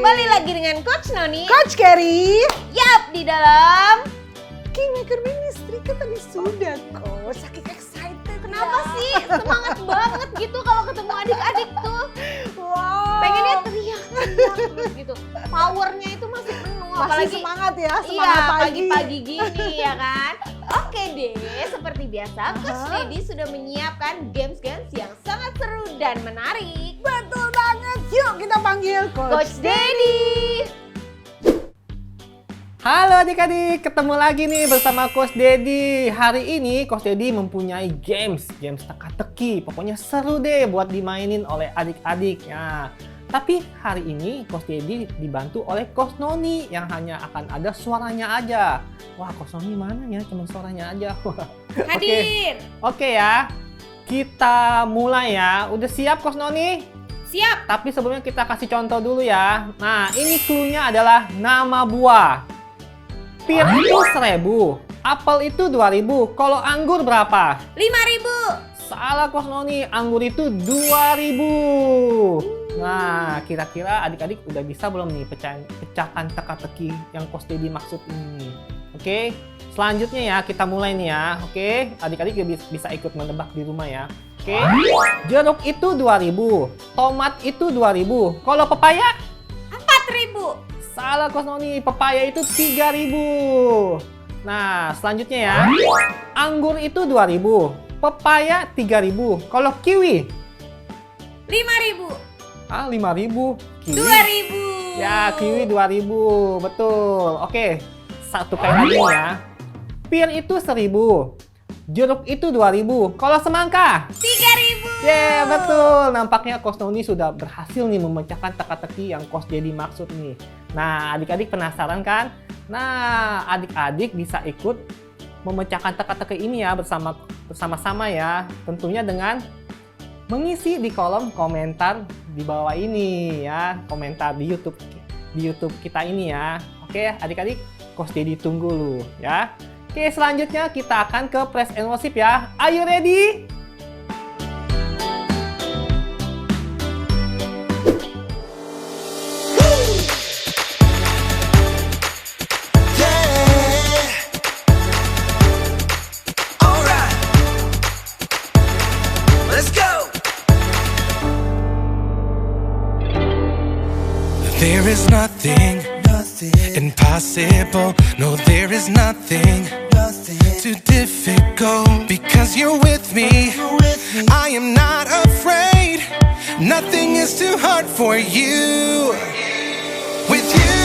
Kembali lagi dengan Coach Noni, Coach Kerry. Yap, di dalam Kingmaker Ministry kan tadi sudah Coach. Saking excited. Kenapa sih? Semangat banget gitu kalau ketemu adik-adik tuh. Wow. Pengennya teriak terus gitu. Powernya itu masih penuh. Masih Apalagi semangat ya, iya, semangat pagi. pagi-pagi gini ya kan. Oke deh, seperti biasa Coach Dedi sudah menyiapkan games-games yang sangat seru dan menarik. Betul banget. Yuk kita panggil Coach Dedi. Halo adik-adik, ketemu lagi nih bersama Coach Dedi. Hari ini Coach Dedi mempunyai games teka-teki. Pokoknya seru deh buat dimainin oleh adik-adik. Nah, tapi hari ini Coach Dedi dibantu oleh Coach Noni yang hanya akan ada suaranya aja. Wah, Coach Noni mana ya? Cuma suaranya aja. Hadir. Oke ya, kita mulai ya. Udah siap Coach Noni? Siap. Tapi sebelumnya kita kasih contoh dulu ya. Nah, ini clue-nya adalah nama buah. Pir itu 1.000, apel itu 2.000. Kalau anggur berapa? 5.000. Salah Coach Noni, anggur itu 2.000. Nah, kira-kira adik-adik udah bisa belum nih pecahkan teka-teki yang Coach Dedi maksud ini? Oke, selanjutnya ya kita mulai nih ya. Oke, adik-adik bisa ikut menebak di rumah ya. Oke, jeruk itu 2.000, tomat itu 2.000. Kalau pepaya? 4.000. Salah Coach Noni, pepaya itu 3.000. Nah, selanjutnya ya. Anggur itu 2.000, pepaya 3.000. Kalau kiwi? 5.000. 5.000. Kiwi? 2.000. Ya, kiwi 2.000. Betul. Oke, satu kali lagi ya. Pir itu 1.000, jeruk itu 2.000. Kalau semangka? 3.000. Ya, betul. Nampaknya Coach Noni sudah berhasil nih memecahkan teka-teki yang Coach Dedi maksud nih. Nah, adik-adik penasaran kan? Nah, adik-adik bisa ikut memecahkan teka-teki ini ya bersama-sama ya. Tentunya dengan mengisi di kolom komentar di bawah ini ya. Komentar di YouTube kita ini ya. Oke, adik-adik, Coach Dedi tunggu lu ya. Oke, selanjutnya kita akan ke Praise and Worship ya. Are you ready? There is nothing impossible. No, there is nothing too difficult. Because you're with me, I am not afraid. Nothing is too hard for you. With you,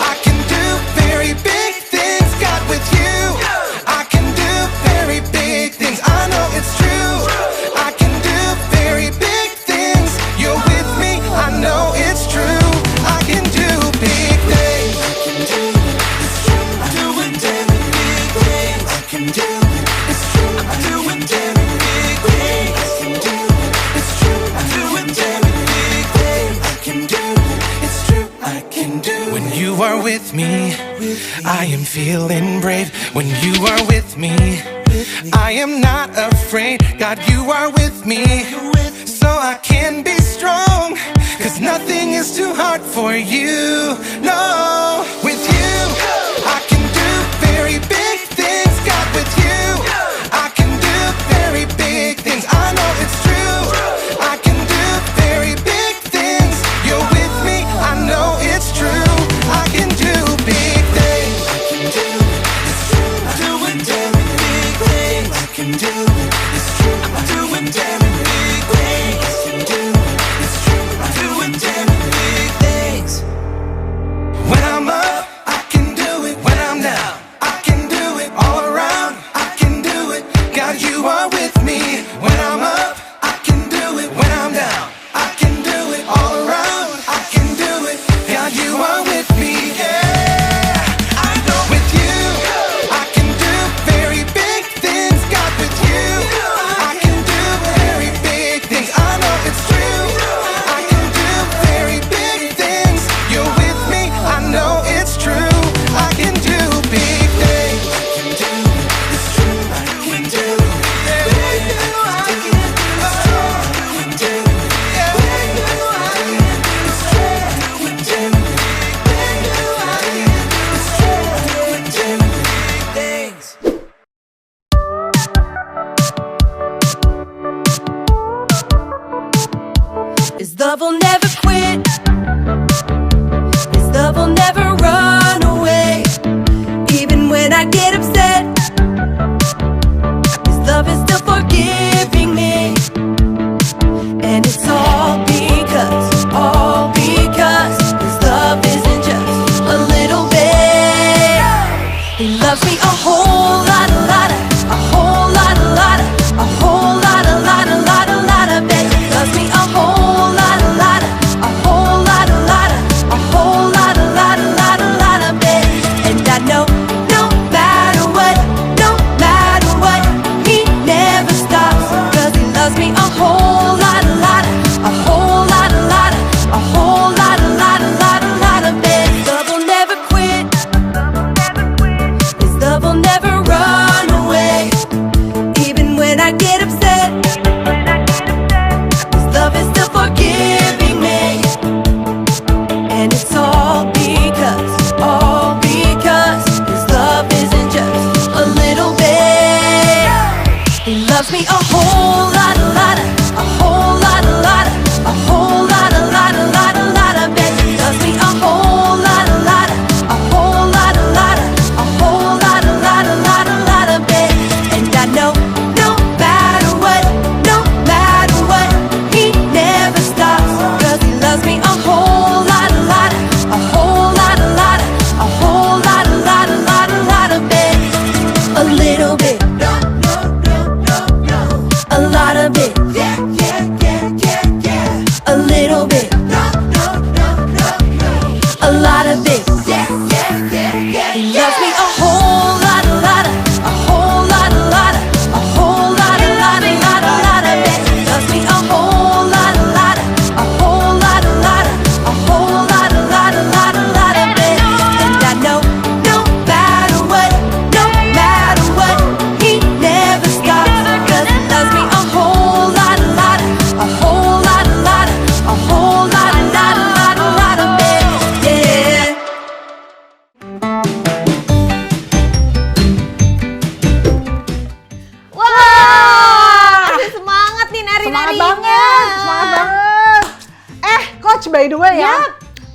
I can do very big things. God, with you, I can do very big things. I know it's true. I can do very big things. You're with me, I know it's true. I can do big things. I can do it. It's true. I'm doing very big things. I can do it. It's true. I'm doing very big things. I can do it. It's true. I'm doing very big things. I can do it. It's true. I can do it. When you are with me, I am feeling brave. When you are with me, I am not afraid. God, you are with me, so I can be strong. 'Cause nothing is too hard for you. No, with you, I can do very big things. God, with you, I can do very big things. I know it's true. I can do very big things. You're with me, I know it's true. I can do big things. I can do it. It's true. I'm doing very big things. I can do it. It's true. I'm doing very big things. I can do it. It's true. I'm doing very big things. When I'm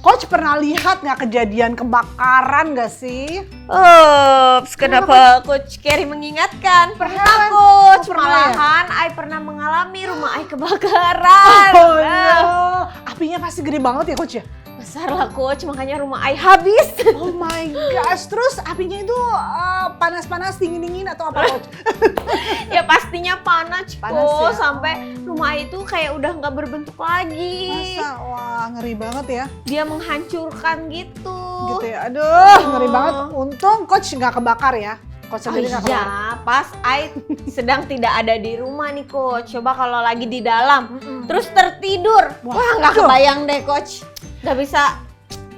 Coach pernah lihat nggak kejadian kebakaran nggak sih? Kenapa Coach Carrie mengingatkan? Pernah Kan? Coach, Oh, pernah ya? malahan I pernah mengalami rumah I kebakaran. Oh no, apinya pasti gede banget ya Coach ya? Besar lah Coach, makanya rumah I habis. Oh my gosh, terus apinya itu panas-panas, dingin-dingin atau apa Coach? Ya pastinya panas, Panas Coach, ya? sampai rumah I itu kayak udah nggak berbentuk lagi. Masa? Wah ngeri banget ya. Dia menghancurkan gitu. Gitu ya, aduh ngeri banget. Untung Coach nggak kebakar ya. Coach Oh sendiri nggak kebakar. iya, pas I sedang tidak ada di rumah nih Coach. Coba kalau lagi di dalam, terus tertidur. Wah, Wah nggak aduh. kebayang deh Coach. Nggak bisa,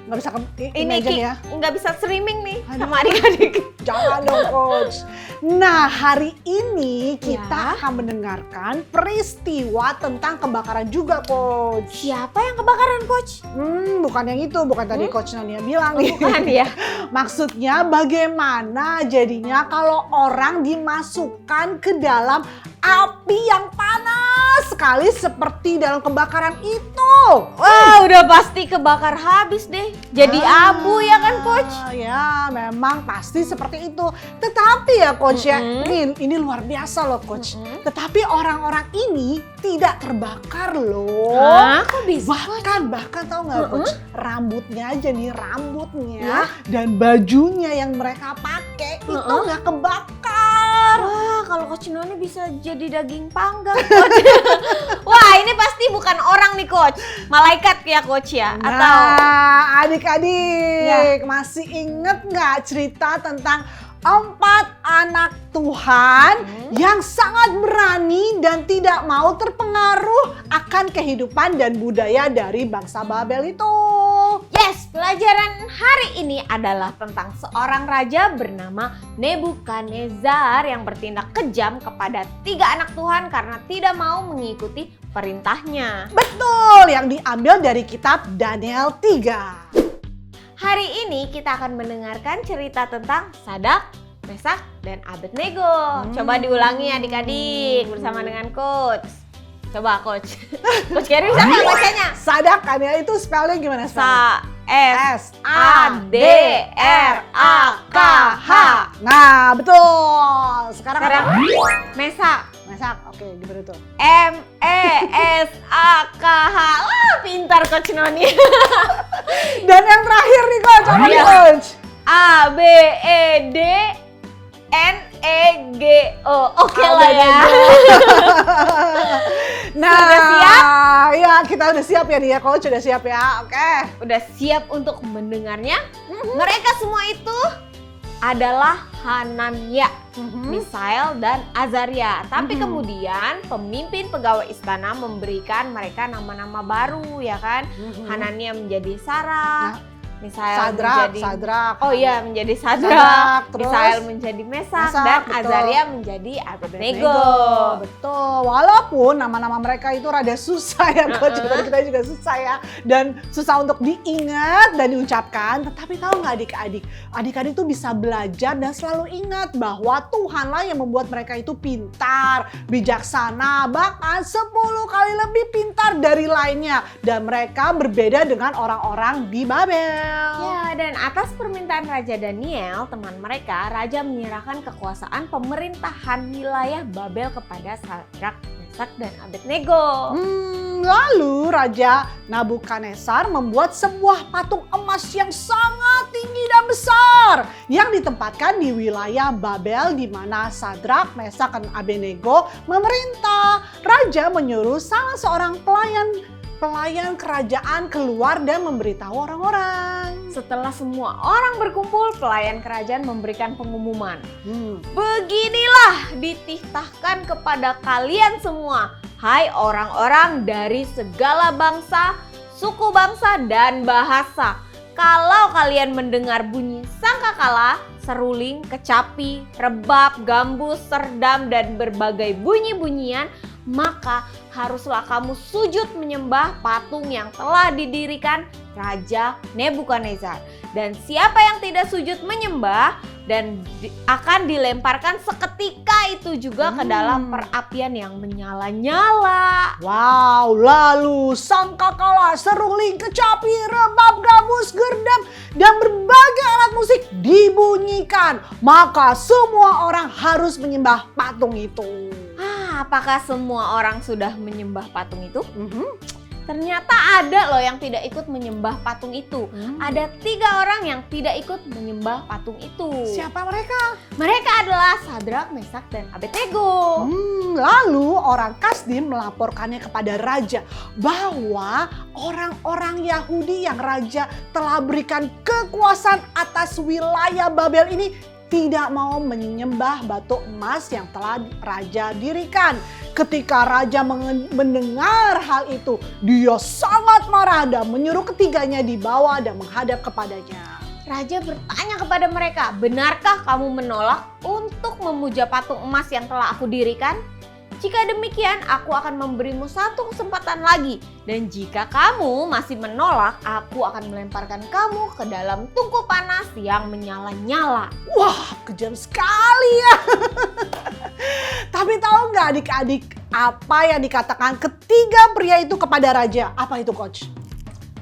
Nggak bisa ini imagine ya. nggak bisa streaming nih Aduh. sama adik-adik. Jangan dong Coach. Nah hari ini kita Ya. akan mendengarkan peristiwa tentang kebakaran juga Coach. Siapa yang kebakaran Coach? Bukan yang itu, bukan tadi Coach Nania bilang nih. Bukan ya? Maksudnya bagaimana jadinya kalau orang dimasukkan ke dalam api yang panas sekali seperti dalam kebakaran itu. Wah udah pasti kebakar habis deh. Jadi abu ya kan Coach? Ya memang pasti seperti itu. Tetapi ya Coach ya, ini luar biasa loh Coach. Tetapi orang-orang ini tidak terbakar loh. Hah? Kok bisa? Bahkan tahu nggak Coach, rambutnya aja nih, rambutnya Ya. dan bajunya yang mereka pakai itu nggak kebakar. Wah kalau Coach Noni bisa jadi daging panggang Coach. Wah ini pasti bukan orang nih Coach. Malaikat ya Coach ya? Atau Nah, adik-adik masih inget nggak cerita tentang 4 anak Tuhan yang sangat berani dan tidak mau terpengaruh akan kehidupan dan budaya dari bangsa Babel itu? yes, pelajaran hari ini adalah tentang seorang raja bernama Nebukadnezar yang bertindak kejam kepada 3 anak Tuhan karena tidak mau mengikuti perintahnya. Betul, yang diambil dari kitab Daniel 3. Hari ini kita akan mendengarkan cerita tentang Sadak, Mesak, dan Abednego. Coba diulangi adik-adik bersama dengan Coach. Coba Coach. Coach Carrie bisa nggak bacanya? Sadak kan ya, itu spellnya gimana? S-A-D-R-A-K-H. Nah betul. Sekarang Mesak. Masak, oke gimana tuh? M-E-S-A-K-H. Wah pintar Coach Noni. Dan yang terakhir nih Coach, apa nih Coach? A-B-E-D-N-E-G-O. Oke lah ya. Nah, Sudah siap? Ya kita udah siap ya nih ya Coach, udah siap ya, oke. Udah siap untuk mendengarnya? Mereka semua itu adalah Hanania, Misael, dan Azaria. Tapi kemudian pemimpin pegawai istana memberikan mereka nama-nama baru ya kan. Hanania menjadi Sarah, Misael menjadi Sadrak. Oh iya menjadi Sadrak, Sadrak, terus Misael menjadi Mesak, Mesak, dan betul. Azaria menjadi Abednego. Betul, walaupun nama-nama mereka itu rada susah ya Coach, tadi kita juga susah ya. Dan susah untuk diingat dan diucapkan. Tetapi tahu nggak adik-adik? Adik-adik tuh bisa belajar dan selalu ingat bahwa Tuhanlah yang membuat mereka itu pintar, bijaksana, bahkan 10 kali lebih pintar dari lainnya. Dan mereka berbeda dengan orang-orang di Babel. Ya, dan atas permintaan Raja Daniel, teman mereka, Raja menyerahkan kekuasaan pemerintahan wilayah Babel kepada Sadrak, Mesak, dan Abednego. Lalu Raja Nabukadnezar membuat sebuah patung emas yang sangat tinggi dan besar yang ditempatkan di wilayah Babel di mana Sadrak, Mesak, dan Abednego memerintah. Raja menyuruh salah seorang pelayan kerajaan keluar dan memberitahu orang-orang. Setelah semua orang berkumpul, pelayan kerajaan memberikan pengumuman. Beginilah dititahkan kepada kalian semua, hai orang-orang dari segala bangsa, suku bangsa, dan bahasa. Kalau kalian mendengar bunyi sangkakala, seruling, kecapi, rebab, gambus, serdam, dan berbagai bunyi-bunyian, maka haruslah kamu sujud menyembah patung yang telah didirikan Raja Nebukadnezar. Dan siapa yang tidak sujud menyembah dan akan dilemparkan seketika itu juga ke dalam perapian yang menyala-nyala. Wow, lalu sangkakala, seruling, kecapi, rebab, gambus, didirikan, maka semua orang harus menyembah patung itu. Apakah semua orang sudah menyembah patung itu? Ternyata ada loh yang tidak ikut menyembah patung itu. Ada 3 orang yang tidak ikut menyembah patung itu. Siapa mereka? Mereka adalah Sadrak, Mesak, dan Abednego. Lalu orang Kasdim melaporkannya kepada raja bahwa orang-orang Yahudi yang raja telah berikan kekuasaan atas wilayah Babel ini tidak mau menyembah batu emas yang telah raja dirikan. Ketika raja mendengar hal itu, dia sangat marah dan menyuruh ketiganya dibawa dan menghadap kepadanya. Raja bertanya kepada mereka, benarkah kamu menolak untuk memuja patung emas yang telah aku dirikan? Jika demikian, aku akan memberimu 1 kesempatan lagi. Dan jika kamu masih menolak, aku akan melemparkan kamu ke dalam tungku panas yang menyala-nyala. Wah, kejam sekali ya. Tapi tahu nggak adik-adik apa yang dikatakan ketiga pria itu kepada raja? Apa itu, Coach?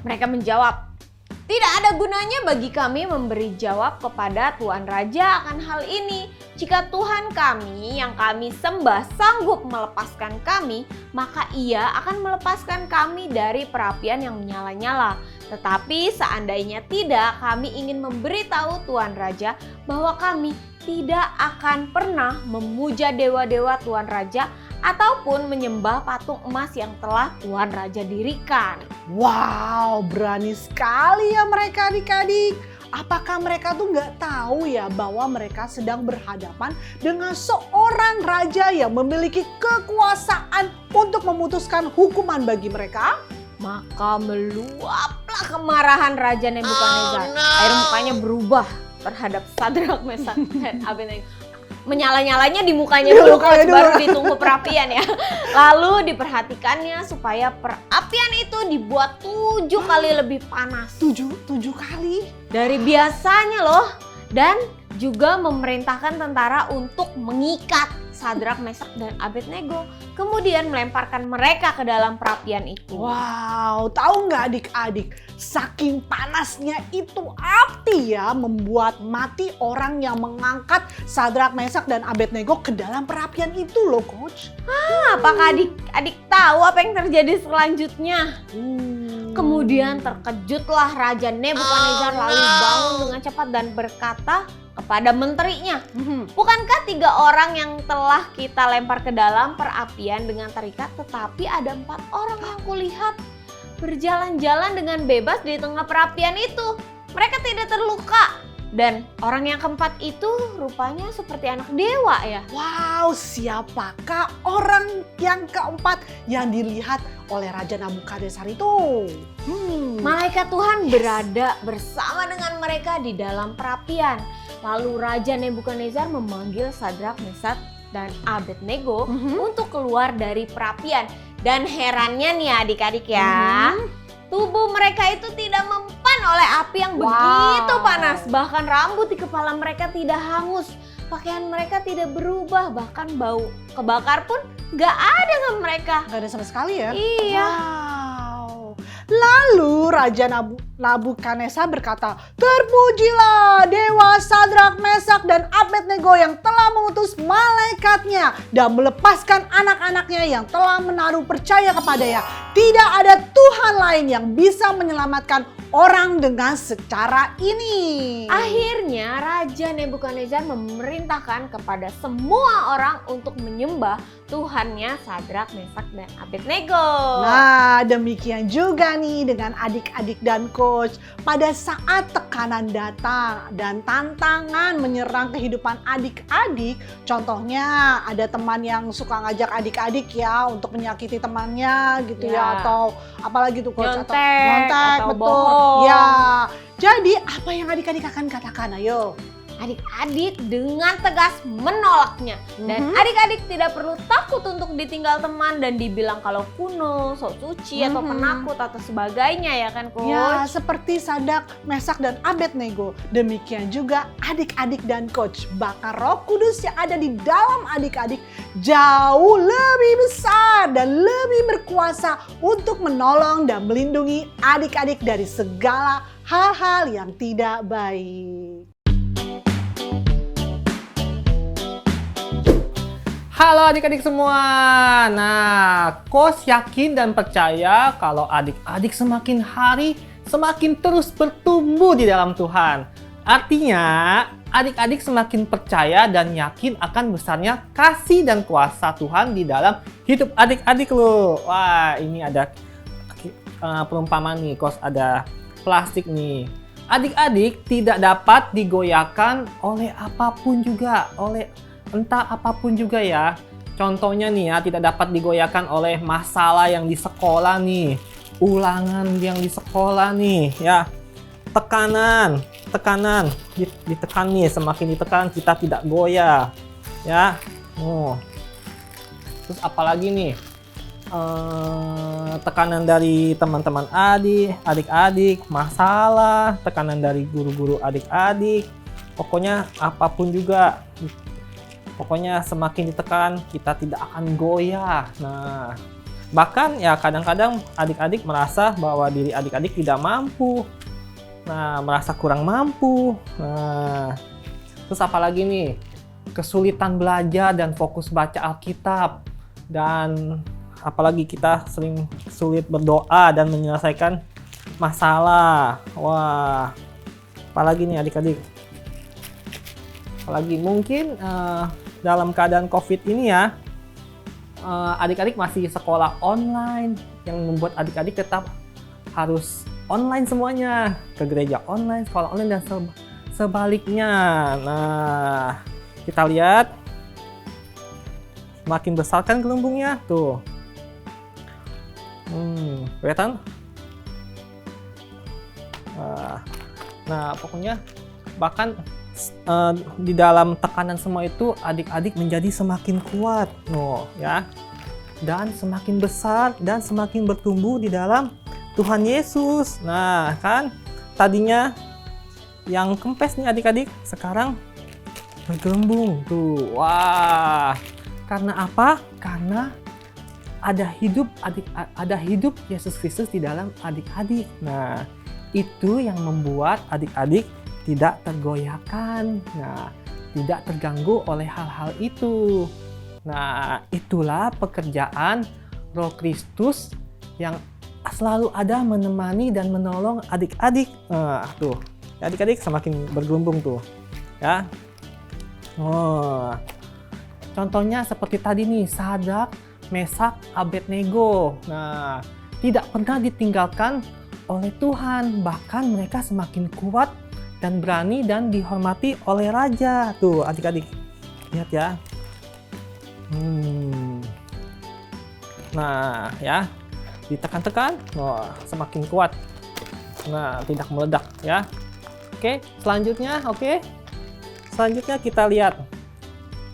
Mereka menjawab, tidak ada gunanya bagi kami memberi jawab kepada Tuan Raja akan hal ini. Jika Tuhan kami yang kami sembah sanggup melepaskan kami, maka ia akan melepaskan kami dari perapian yang menyala-nyala. Tetapi seandainya tidak, kami ingin memberitahu Tuan Raja bahwa kami tidak akan pernah memuja dewa-dewa Tuan Raja ataupun menyembah patung emas yang telah Tuan Raja dirikan. Wow, berani sekali ya mereka adik-adik. Apakah mereka tuh nggak tahu ya bahwa mereka sedang berhadapan dengan seorang raja yang memiliki kekuasaan untuk memutuskan hukuman bagi mereka? Maka meluaplah kemarahan Raja Nebukadnezar. Air mukanya berubah terhadap Sadrak, Mesak, dan Abednego. Menyala-nyalanya di mukanya dulu, baru ditunggu perapian ya. Lalu diperhatikannya supaya perapian itu dibuat 7 kali lebih panas. 7 kali? Dari biasanya loh. Dan juga memerintahkan tentara untuk mengikat Sadrak, Mesak, dan Abednego. Kemudian melemparkan mereka ke dalam perapian itu. Wow, tahu nggak adik-adik? Saking panasnya itu api ya membuat mati orang yang mengangkat Sadrak, Mesak, dan Abednego ke dalam perapian itu loh, Coach. Apakah adik-adik tahu apa yang terjadi selanjutnya? Kemudian terkejutlah Raja Nebukadnezar lalu bangun dengan cepat dan berkata kepada menterinya, bukankah 3 orang yang telah kita lempar ke dalam perapian dengan terikat, tetapi ada 4 orang yang kulihat berjalan-jalan dengan bebas di tengah perapian itu. Mereka tidak terluka. Dan orang yang keempat itu rupanya seperti anak dewa ya. Wow, siapakah orang yang keempat yang dilihat oleh Raja Nebukadnezar itu? Malaikat Tuhan berada bersama dengan mereka di dalam perapian. Lalu Raja Nebukadnezar memanggil Sadrak, Mesak, dan Abednego untuk keluar dari perapian. Dan herannya nih adik-adik ya, tubuh mereka itu tidak mempan oleh api yang begitu panas. Bahkan rambut di kepala mereka tidak hangus. Pakaian mereka tidak berubah. Bahkan bau kebakar pun gak ada sama mereka. Gak ada sama sekali ya? Iya. Wow. Lalu Raja Nebukadnezar berkata, terpujilah Dewa Sadrak, Mesak, dan Abednego yang telah mengutus malaikatnya dan melepaskan anak-anaknya yang telah menaruh percaya kepadanya. Tidak ada Tuhan lain yang bisa menyelamatkan orang dengan secara ini. Akhirnya Raja Nebukadnezar memerintahkan kepada semua orang untuk menyembah Tuhannya Sadrak, Mesak, dan Abednego. Nah, demikian juga nih dengan adik-adik dan coach. Pada saat tekanan datang dan tantangan menyerang kehidupan adik-adik, contohnya ada teman yang suka ngajak adik-adik ya untuk menyakiti temannya gitu ya, atau apalagi tuh coach, nyontek, atau betul. bohong. Ya, jadi apa yang adik-adik akan katakan? Ayo. Adik-adik dengan tegas menolaknya. Dan adik-adik tidak perlu takut untuk ditinggal teman dan dibilang kalau kuno, sok suci, atau penakut atau sebagainya ya kan coach? Ya, seperti Sadrak, Mesak, dan Abednego. Demikian juga adik-adik dan coach. Bahkan Roh Kudus yang ada di dalam adik-adik jauh lebih besar dan lebih berkuasa untuk menolong dan melindungi adik-adik dari segala hal-hal yang tidak baik. Halo adik-adik semua. Nah, Coach yakin dan percaya kalau adik-adik semakin hari semakin terus bertumbuh di dalam Tuhan. Artinya, adik-adik semakin percaya dan yakin akan besarnya kasih dan kuasa Tuhan di dalam hidup adik-adik loh. Wah, ini ada perumpamaan nih, Coach, ada plastik nih. Adik-adik tidak dapat digoyahkan oleh apapun juga, entah apapun juga ya. Contohnya nih ya, tidak dapat digoyahkan oleh masalah yang di sekolah nih, ulangan yang di sekolah nih ya, tekanan ditekan nih, semakin ditekan kita tidak goyah ya. Terus apalagi nih, tekanan dari teman-teman adik-adik, masalah, tekanan dari guru-guru adik-adik, pokoknya apapun juga. Pokoknya semakin ditekan, kita tidak akan goyah. Nah, bahkan ya kadang-kadang adik-adik merasa bahwa diri adik-adik tidak mampu. Nah, merasa kurang mampu. Nah, terus apalagi nih? Kesulitan belajar dan fokus baca Alkitab. Dan apalagi kita sering sulit berdoa dan menyelesaikan masalah. Wah, apalagi nih adik-adik? Apalagi mungkin dalam keadaan COVID ini ya, adik-adik masih sekolah online yang membuat adik-adik tetap harus online semuanya, ke gereja online, sekolah online, dan sebaliknya. Nah, kita lihat makin besar kan gelembungnya tuh. Kelihatan? Nah, pokoknya bahkan di dalam tekanan semua itu adik-adik menjadi semakin kuat, ya, dan semakin besar dan semakin bertumbuh di dalam Tuhan Yesus. Nah, kan tadinya yang kempes nih adik-adik, sekarang bergelembung tuh. Wah, karena apa? Karena ada hidup Yesus Kristus di dalam adik-adik. Nah, itu yang membuat adik-adik tidak tergoyahkan, nah, tidak terganggu oleh hal-hal itu. Nah, itulah pekerjaan Roh Kristus yang selalu ada menemani dan menolong adik-adik. Tuh, adik-adik semakin bergelembung tuh, ya. Contohnya seperti tadi nih, Sadrak, Mesak, Abednego. Nah, tidak pernah ditinggalkan oleh Tuhan, bahkan mereka semakin kuat dan berani dan dihormati oleh raja. Tuh adik-adik, lihat ya. Nah ya, ditekan-tekan, semakin kuat. Nah, tidak meledak ya. Oke, selanjutnya kita lihat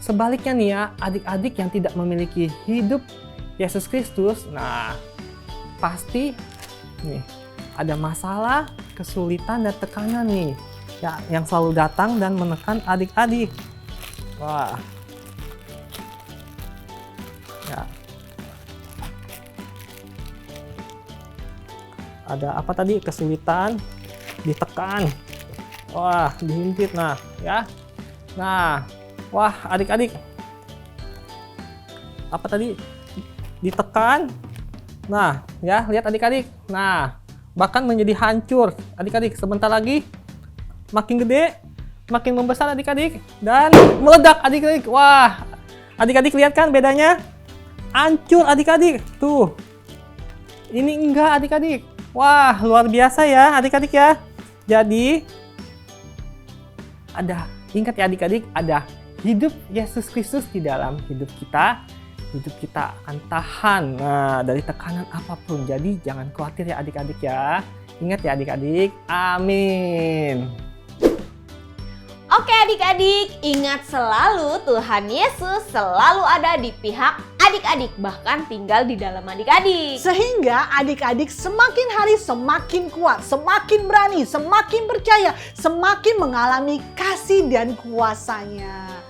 sebaliknya nih ya, adik-adik yang tidak memiliki hidup Yesus Kristus. Nah, pasti nih ada masalah, kesulitan, dan tekanan nih ya, yang selalu datang dan menekan adik-adik. Wah, ya, ada apa tadi? Kesulitan, ditekan, wah, dihimpit. Nah ya, nah, wah adik-adik, apa tadi? Ditekan. Nah ya, lihat adik-adik. Nah, bahkan menjadi hancur adik-adik. Sebentar lagi makin gede, makin membesar adik-adik, dan meledak adik-adik. Wah, adik-adik lihat kan bedanya? Hancur adik-adik. Tuh, ini enggak adik-adik. Wah, luar biasa ya adik-adik ya. Jadi ingat ya adik-adik, ada hidup Yesus Kristus di dalam hidup kita. Hidup kita akan tahan dari tekanan apapun. Jadi jangan khawatir ya adik-adik ya. Ingat ya adik-adik. Amin. Oke adik-adik, ingat selalu Tuhan Yesus selalu ada di pihak adik-adik, bahkan tinggal di dalam adik-adik. Sehingga adik-adik semakin hari semakin kuat, semakin berani, semakin percaya, semakin mengalami kasih dan kuasanya.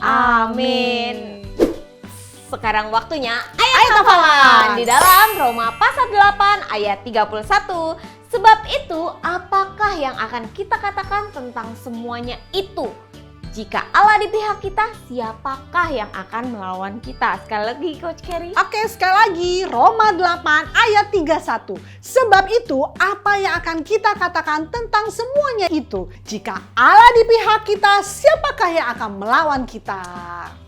Amin. Sekarang waktunya ayat hafalan di dalam Roma pasal 8 ayat 31. Sebab itu, apakah yang akan kita katakan tentang semuanya itu? Jika Allah di pihak kita, siapakah yang akan melawan kita? Sekali lagi Coach Carrie. Oke, sekali lagi Roma 8 ayat 31. Sebab itu apa yang akan kita katakan tentang semuanya itu? Jika Allah di pihak kita, siapakah yang akan melawan kita?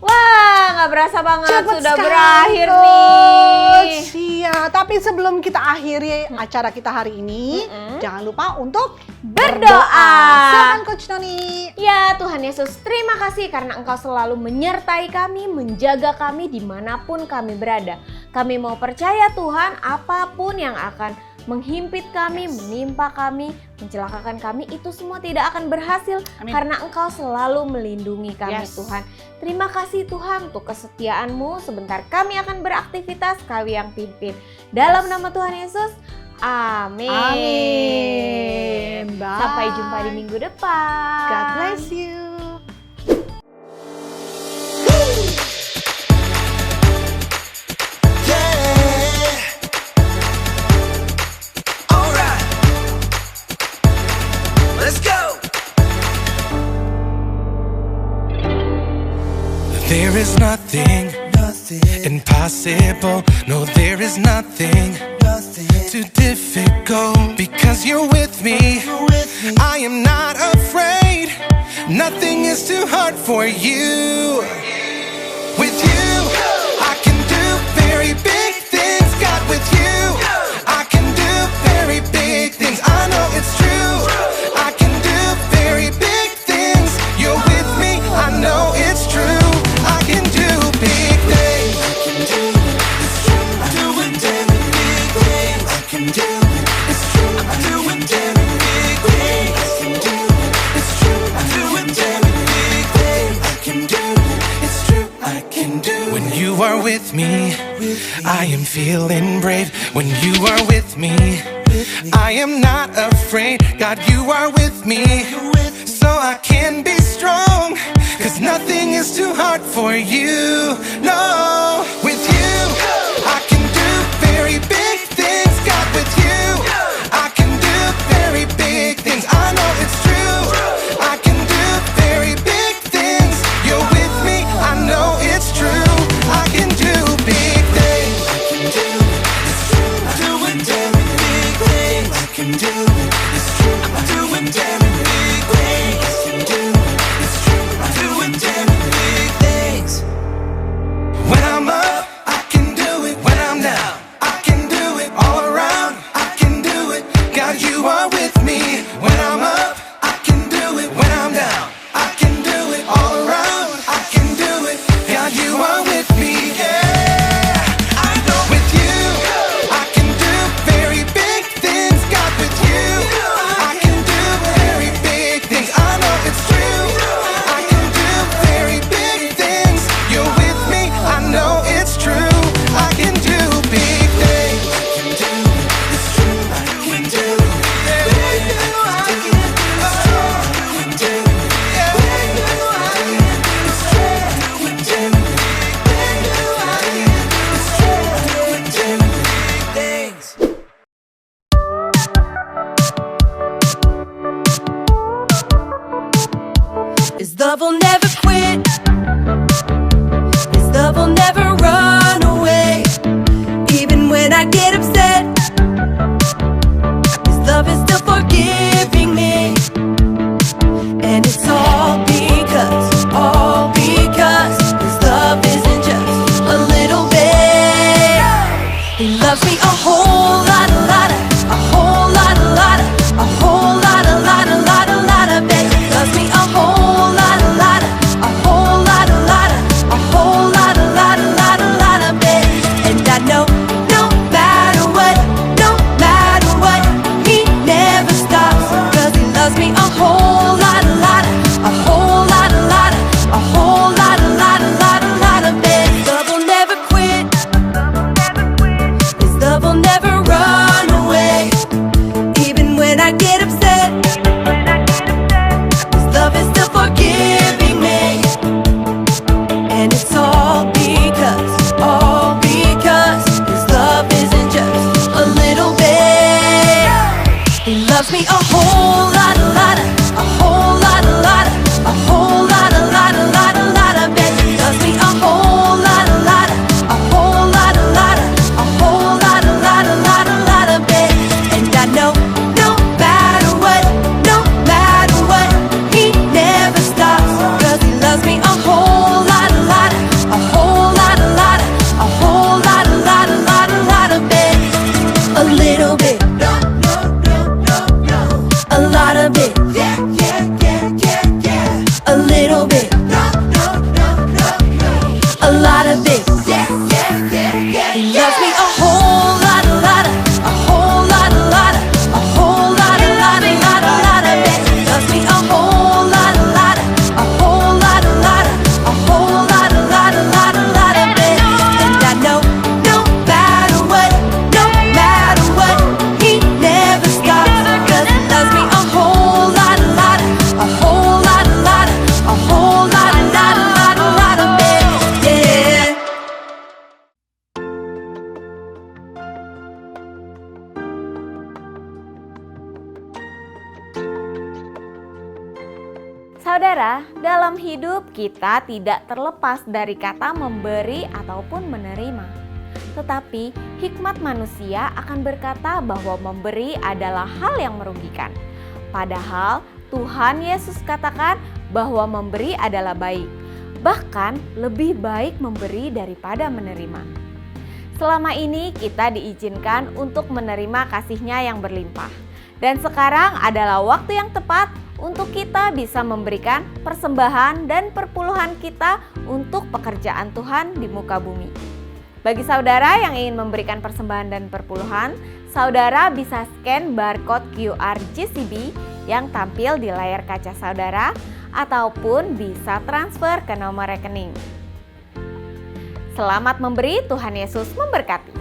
Wah, nggak berasa banget Cepet sudah sekali, berakhir Coach. nih. Iya, tapi sebelum kita akhiri acara kita hari ini, jangan lupa untuk Berdoa. Silakan Coach Noni. Ya Tuhan Yesus, terima kasih karena Engkau selalu menyertai kami, menjaga kami dimanapun kami berada. Kami mau percaya Tuhan, apapun yang akan menghimpit kami, menimpa kami, mencelakakan kami, itu semua tidak akan berhasil. Amin. Karena Engkau selalu melindungi kami Tuhan. Terima kasih Tuhan untuk kesetiaan-Mu. Sebentar kami akan beraktivitas, Kau yang pimpin. Dalam nama Tuhan Yesus, amin. Amin. Bye. Sampai jumpa di minggu depan. God bless you. Alright, let's go. There is nothing impossible. No, there is nothing too difficult. Because you're with me, I am not afraid. Nothing is too hard for you. With you, I can do very big things. God, with you, I can do very big things. I know it's true. I can do very big things. You're with me, I know it's true. I can do big things. I can do it, it's true. I'm doing very big things. I can do it, it's true. I'm doing very big things. I can do it, it's true. I'm doing very big things. I can do it, it's true. I can do it. When you are with me, I am feeling brave. When you are with me, I am not afraid. God, you are with me, so I can be strong. 'Cause nothing is too hard for you. No, with you, I can do very big things. God, with you, I can do very big things. I know it's true. I can do very big things. You're with me, I know it's true. I can do big things. I can do it, it's true. I'm doing very big things. I can do it, it's true. I'm doing very big things. I can do it, it's true. I'm doing very big things. When I'm up, I can do it. When I'm down, I can do it. All around, I can do it. God, you are with me. When I'm up, I can do it. When I'm down, I can do it. All around, I can do it. God, you are with me. Yeah, I know with you, I can do very big things. God, with you, I can do very big things. I know it's true. I can do very big things. You're with me, I know it's true. I can do big things. I can do it, it's true. I can do it. His love will never quit. His love will never run away. Even when I get upset, His love is still forgiving me. And it's all because His love isn't just a little bit. He loves me a whole lot, a whole lot, a whole lot, a whole lot, a lot, a lot, a lot of it. He loves me a whole lot, Saudara, dalam hidup kita tidak terlepas dari kata memberi ataupun menerima. Tetapi hikmat manusia akan berkata bahwa memberi adalah hal yang merugikan. Padahal Tuhan Yesus katakan bahwa memberi adalah baik. Bahkan lebih baik memberi daripada menerima. Selama ini kita diizinkan untuk menerima kasih-Nya yang berlimpah. Dan sekarang adalah waktu yang tepat untuk kita bisa memberikan persembahan dan perpuluhan kita untuk pekerjaan Tuhan di muka bumi. Bagi saudara yang ingin memberikan persembahan dan perpuluhan, saudara bisa scan barcode QR GCB yang tampil di layar kaca saudara ataupun bisa transfer ke nomor rekening. Selamat memberi, Tuhan Yesus memberkati.